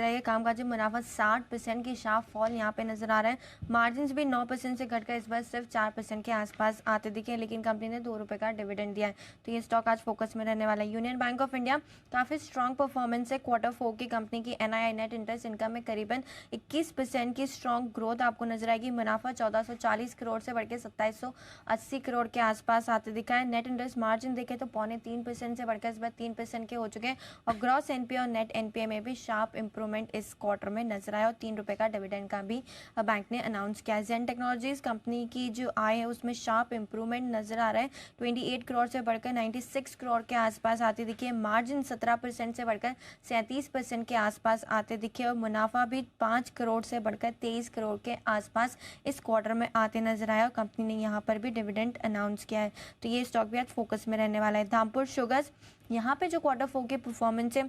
रही है। कामकाजी मुनाफा 60% की शार्प फॉल यहाँ पे नजर आ रहा है। मार्जिन भी 9% से घटकर इस बार सिर्फ 4% के आसपास आते दिखे, लेकिन कंपनी ने 2 रुपए का डिविडेंड दिया है, तो ये स्टॉक आज फोकस में रहने वाला है। यूनियन बैंक ऑफ इंडिया काफी स्ट्रॉन्ग परफॉर्मेंस है। Q4 की कंपनी की NII नेट इंटरेस्ट इनकम में करीबन 21% की स्ट्रॉन्ग ग्रोथ आपको नजर आएगी। मुनाफा 1440 करोड़ से बढ़कर 2780 करोड़ के आसपास आते दिखा है। नेट इंटरेस्ट मार्जिन देखे तो 0.3% से बढ़कर इस बार 3% के हो चुके हैं, और ग्रॉस NPA और नेट NPA में भी शार्प इंप्रूवमेंट इस क्वार्टर में नजर आया, और 3 रुपए का डिविडेंड का भी बैंक ने अनाउंस किया। जेन टेक्नोलॉजीज कंपनी की जो आय है उसमें शार्प इंप्रूवमेंट नजर आ रहा है। 28 करोड़ से बढ़कर 96 करोड़ के आसपास आते दिखे। मार्जिन 17% से बढ़कर 37% के आसपास आते दिखे, और मुनाफा भी 5 करोड़ से बढ़कर 23 करोड़ के आसपास इस क्वार्टर में आते नजर आया। कंपनी ने यहाँ पर भी डिविडेंड अनाउंस किया है, तो ये स्टॉक भी आज फोकस में रहने वाला है। धामपुर शुगर्स, यहाँ पे जो Q4 की परफॉर्मेंस है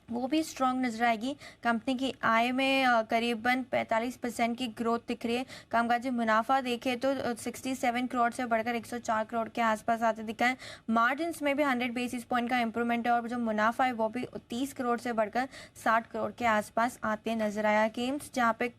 वो भी स्ट्रॉन्ग नजर आएगी। कंपनी की आय में करीबन 45% की ग्रोथ दिख रही है। कामकाजी मुनाफा देखें तो 67 करोड़ से बढ़कर 104 करोड़ के आसपास आते दिखा है। मार्जिन में भी 100 बेसिस पॉइंट का इंप्रूवमेंट है, और जो मुनाफा है वो भी 30 करोड़ से बढ़कर 60 करोड़ के आसपास आते नजर आया। केम्स, जहाँ पे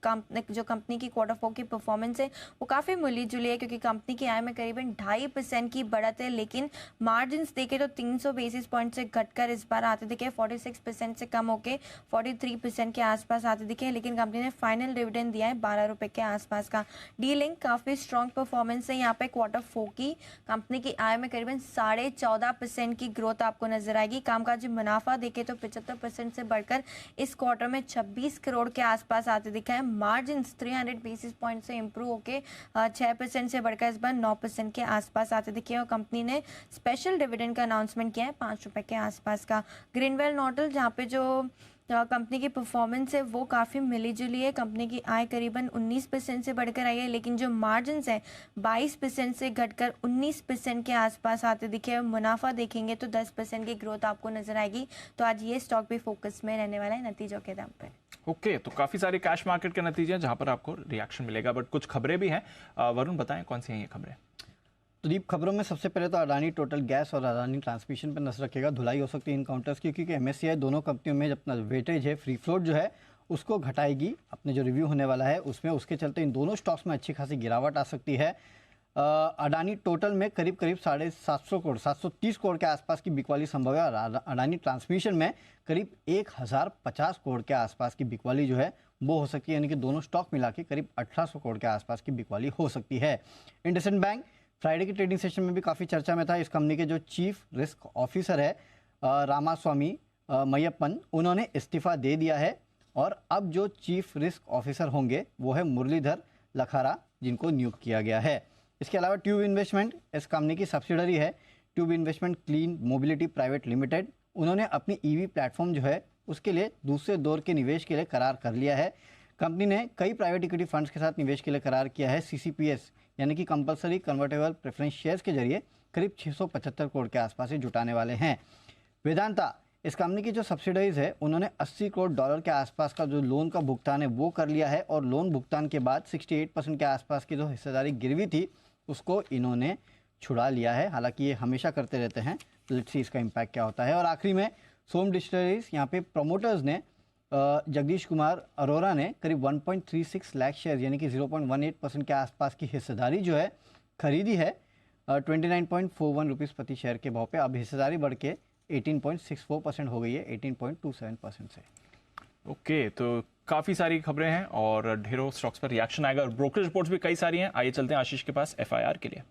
जो कंपनी की Q4 की परफॉर्मेंस है वो काफ़ी मिली जुली है, क्योंकि कंपनी की आय में करीबन 2.5% की बढ़त है, लेकिन मार्जिन देखें तो 300 बेसिस पॉइंट से घटकर इस बार आते दिखे 46% से कम होके 43% के आसपास आते दिखे, लेकिन कंपनी ने फाइनल डिविडेंड दिया है 12 रुपए के आसपास का। डी लिंक काफी स्ट्रॉन्ग परफॉर्मेंस है यहाँ पे। Q4 की कंपनी की आय में करीबन 14.5% की ग्रोथ आपको नजर आएगी। कामकाजी मुनाफा देखे तो 75% से बढ़कर इस क्वार्टर में 26 करोड़ के आसपास आते दिखा है। मार्जिन 300 बेसिस पॉइंट से इंप्रूव होके 6% से बढ़कर इस बार 9% के आसपास आते दिखे, और कंपनी ने स्पेशल डिविडेंड का अनाउंसमेंट किया है 5 रुपए के आसपास का। ग्रीनवेल नॉटल, जहाँ पे जो कंपनी की परफॉर्मेंस है वो काफ़ी मिली जुली है। कंपनी की आय करीबन 19% से बढ़कर आई है, लेकिन जो मार्जिन है 22% से घटकर 19% के आसपास आते दिखे। मुनाफा देखेंगे तो 10% की ग्रोथ आपको नजर आएगी, तो आज ये स्टॉक भी फोकस में रहने वाला है नतीजों के दाम पर। ओके, तो काफ़ी सारे कैश मार्केट के नतीजे हैं जहां पर आपको रिएक्शन मिलेगा, बट कुछ खबरें भी हैं। वरुण बताएं कौन सी हैं ये खबरें। तो दीप, खबरों में सबसे पहले तो अडानी टोटल गैस और अडानी ट्रांसमिशन पर नजर रखेगा। धुलाई हो सकती है इन काउंटर्स की, क्योंकि MSCI दोनों कंपनियों में अपना वेटेज है, फ्री फ्लोट जो है उसको घटाएगी। अपने जो रिव्यू होने वाला है उसमें, उसके चलते इन दोनों स्टॉक्स में अच्छी खासी गिरावट आ सकती है। अडानी टोटल में करीब 750 करोड़ 730 करोड़ के आसपास की बिकवाली संभव है, और अडानी ट्रांसमिशन में करीब 1050 करोड़ के आसपास की बिकवाली जो है वो हो सकती है। यानी कि दोनों स्टॉक मिला के करीब 1800 करोड़ के आसपास की बिकवाली हो सकती है। इंडसइंड बैंक फ्राइडे की ट्रेडिंग सेशन में भी काफ़ी चर्चा में था। इस कंपनी के जो चीफ रिस्क ऑफिसर है रामास्वामी मयप्पन, उन्होंने इस्तीफा दे दिया है, और अब जो चीफ रिस्क ऑफिसर होंगे वो है मुरलीधर लखारा, जिनको नियुक्त किया गया है। इसके अलावा ट्यूब इन्वेस्टमेंट इस कंपनी की सब्सिडरी है, tube investment clean mobility private limited, उन्होंने अपनी EV प्लेटफॉर्म जो है उसके लिए दूसरे दौर के निवेश के लिए करार कर लिया है। कंपनी ने कई प्राइवेट इक्विटी फंड्स के साथ निवेश के लिए करार किया है। CCPS यानी कि कंपलसरी कन्वर्टेबल प्रेफरेंस शेयर्स के जरिए करीब 675 करोड़ के आसपास ही जुटाने वाले हैं। वेदांता इस कंपनी की जो सब्सिडरीज है उन्होंने $80 करोड़ के आसपास का जो लोन का भुगतान है वो कर लिया है, और लोन भुगतान के बाद 68% के आसपास की जो हिस्सेदारी गिरवी थी उसको इन्होंने छुड़ा लिया है। हालांकि ये हमेशा करते रहते हैं, लेट्स सी इसका इम्पैक्ट क्या होता है। और आखिरी में सोम डिस्टिलरीज, यहाँ पे प्रमोटर्स ने जगदीश कुमार अरोरा ने करीब 1.36 लाख शेयर यानी कि 0.18% के आसपास की हिस्सेदारी जो है खरीदी है 29.41 रुपीज़ प्रति शेयर के भाव पे। अब हिस्सेदारी बढ़ के 18.64% हो गई है 18.27% से। ओके, तो काफ़ी सारी खबरें हैं और ढेरों स्टॉक्स पर रिएक्शन आएगा, और ब्रोकरेज रिपोर्ट्स भी कई सारी हैं। आइए चलते हैं आशीष के पास FIR के लिए।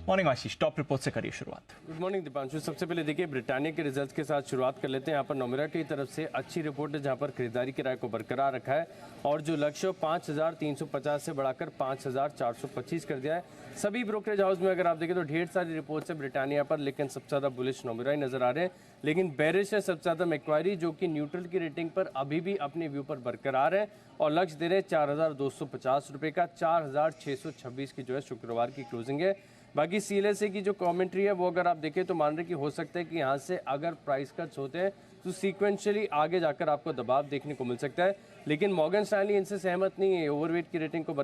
मॉर्निंग आशीष, टॉप रिपोर्ट से करिए शुरुआत। Good morning Deepanshu. सबसे पहले देखिए ब्रिटानिया के रिजल्ट्स के साथ शुरुआत कर लेते हैं। यहाँ पर नोमेरा की तरफ से अच्छी रिपोर्ट है, जहाँ पर खरीदारी किराए को बरकरार रखा है, और जो लक्ष्य 5350 से बढ़ाकर 5425 कर दिया है। सभी ब्रोकरेज हाउस में अगर आप देखें तो ढेर सारी रिपोर्ट्स है ब्रिटानिया पर, लेकिन सबसे ज़्यादा बुलिश नोमेरा ही नजर आ रहे हैं, लेकिन बेरिश है सबसे ज़्यादा मैक्वारी, जो कि न्यूट्रल की रेटिंग पर अभी भी अपने व्यू पर बरकरार है, और लक्ष्य दे रहे हैं 4250 रुपये का। 4626 की जो है शुक्रवार की क्लोजिंग है। बाकी CLSA की जो कमेंट्री है वो अगर आप देखें तो मान रहे कि हो सकता है कि यहाँ से अगर प्राइस कट्स होते हैं तो सीक्वेंशियली आगे जाकर आपको दबाव देखने को मिल सकता है, लेकिन मॉर्गन स्टैनली इनसे सहमत नहीं है। ओवरवेट की रेटिंग को